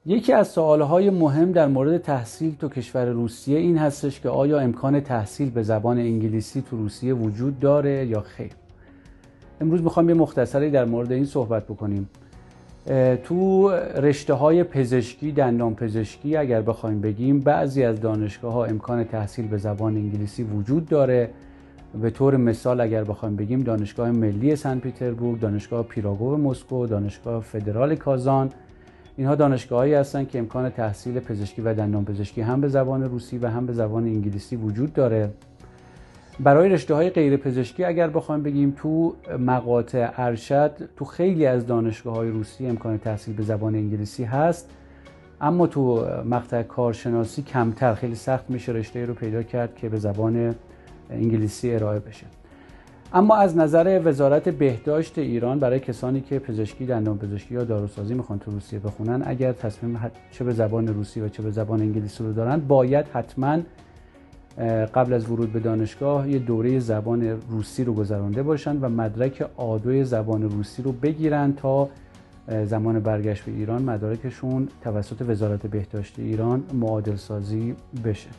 یکی از سوالهای مهم در مورد تحصیل تو کشور روسیه این هستش که آیا امکان تحصیل به زبان انگلیسی تو روسیه وجود داره یا خیر. امروز میخوام یه مختصری در مورد این صحبت بکنیم. تو رشته‌های پزشکی، دندان پزشکی اگر بخوایم بگیم، بعضی از دانشگاه‌ها امکان تحصیل به زبان انگلیسی وجود داره. به طور مثال اگر بخوایم بگیم دانشگاه ملی سن پترزبورگ، دانشگاه پیراگو مسکو، دانشگاه فدرال کازان، اینها دانشگاهایی هستن که امکان تحصیل پزشکی و دندان پزشکی هم به زبان روسی و هم به زبان انگلیسی وجود داره. برای رشته‌های غیر پزشکی اگر بخوایم بگیم تو مقاطع ارشد تو خیلی از دانشگاه‌های روسی امکان تحصیل به زبان انگلیسی هست، اما تو مقطع کارشناسی کمتر، خیلی سخت میشه رشته‌ای رو پیدا کرد که به زبان انگلیسی ارائه بشه. اما از نظر وزارت بهداشت ایران برای کسانی که پزشکی، دندان پزشکی یا داروسازی میخوان تو روسیه بخونن، اگر تصمیم چه به زبان روسی و چه به زبان انگلیسی رو دارن، باید حتما قبل از ورود به دانشگاه یه دوره زبان روسی رو گذرانده باشن و مدرک A2 زبان روسی رو بگیرن تا زمان برگشت به ایران مدارکشون توسط وزارت بهداشت ایران معادل سازی بشه.